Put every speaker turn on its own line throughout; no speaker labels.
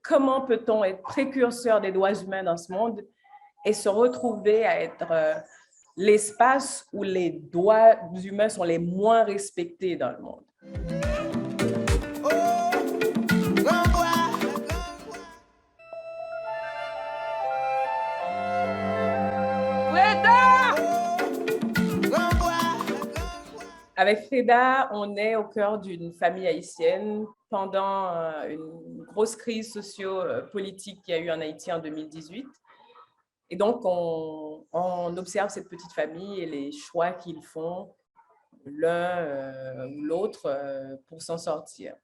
comment peut-on être précurseur des droits humains dans ce monde et se retrouver à être l'espace où les droits humains sont les moins respectés dans le monde. Avec Freda, on est au cœur d'une famille haïtienne pendant une grosse crise socio-politique qu'il y a eu en Haïti en 2018. Et donc, on observe cette petite famille et les choix qu'ils font l'un ou l'autre pour s'en sortir.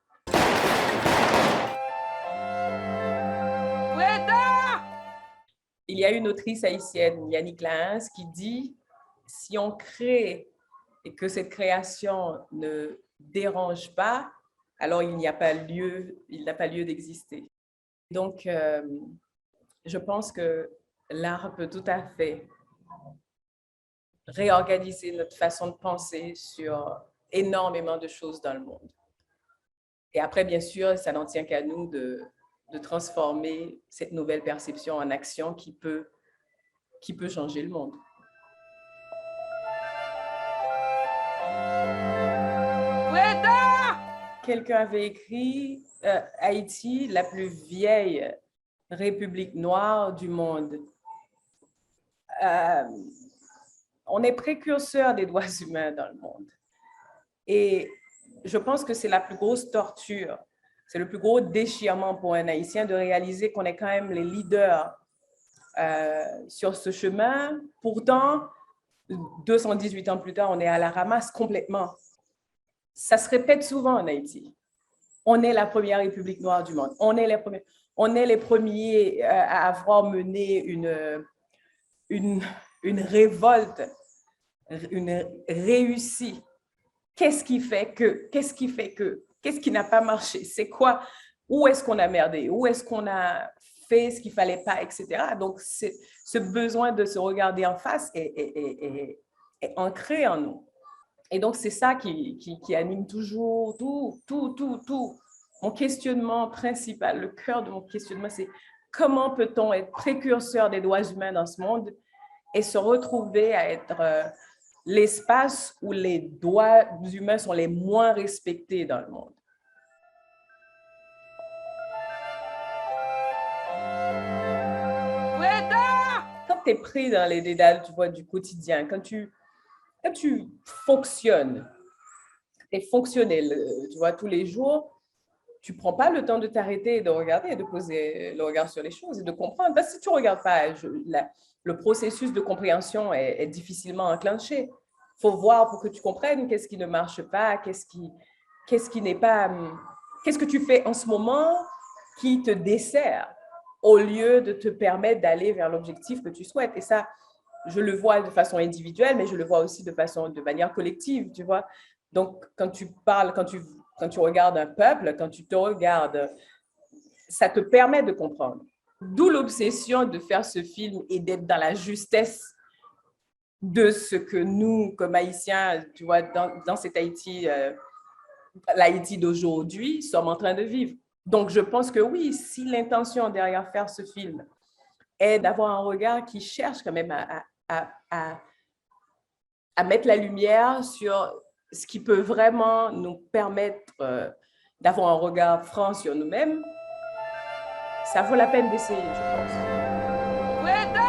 Il y a une autrice haïtienne, Yannick Lahens, qui dit « Si on crée et que cette création ne dérange pas, alors il n'a pas lieu d'exister. » Donc, je pense que l'art peut tout à fait réorganiser notre façon de penser sur énormément de choses dans le monde. Et après, bien sûr, ça n'en tient qu'à nous de transformer cette nouvelle perception en action qui peut changer le monde. Quelqu'un avait écrit Haïti, la plus vieille république noire du monde. On est précurseur des droits humains dans le monde. Et je pense que c'est la plus grosse torture, c'est le plus gros déchirement pour un Haïtien de réaliser qu'on est quand même les leaders sur ce chemin. Pourtant, 218 ans plus tard, on est à la ramasse complètement. Ça se répète souvent en Haïti. On est la première république noire du monde. On est les premiers à avoir mené une révolte, une réussite. Qu'est-ce qui fait que? Qu'est-ce qui n'a pas marché? C'est quoi? Où est-ce qu'on a merdé? Où est-ce qu'on a fait ce qu'il ne fallait pas, etc. Donc, ce besoin de se regarder en face est ancré en nous. Et donc, c'est ça qui anime toujours tout. Mon questionnement principal, le cœur de mon questionnement, c'est comment peut-on être précurseur des droits humains dans ce monde et se retrouver à être l'espace où les droits humains sont les moins respectés dans le monde. Quand tu es pris dans les dédales, tu vois, du quotidien, quand tu fonctionnes, tu es fonctionnel, tu vois, tous les jours, tu ne prends pas le temps de t'arrêter et de regarder, de poser le regard sur les choses et de comprendre. Parce que si tu ne regardes pas, le processus de compréhension est difficilement enclenché. Il faut voir pour que tu comprennes qu'est-ce qui ne marche pas, qu'est-ce qui n'est pas, qu'est-ce que tu fais en ce moment qui te dessert au lieu de te permettre d'aller vers l'objectif que tu souhaites. Et ça, je le vois de façon individuelle, mais je le vois aussi de manière collective, tu vois. Donc, quand tu parles, quand tu regardes un peuple, quand tu te regardes, ça te permet de comprendre. D'où l'obsession de faire ce film et d'être dans la justesse de ce que nous, comme Haïtiens, tu vois, dans cet Haïti, l'Haïti d'aujourd'hui, sommes en train de vivre. Donc, je pense que oui, si l'intention derrière faire ce film est d'avoir un regard qui cherche quand même à mettre la lumière sur ce qui peut vraiment nous permettre d'avoir un regard franc sur nous-mêmes, ça vaut la peine d'essayer, je pense.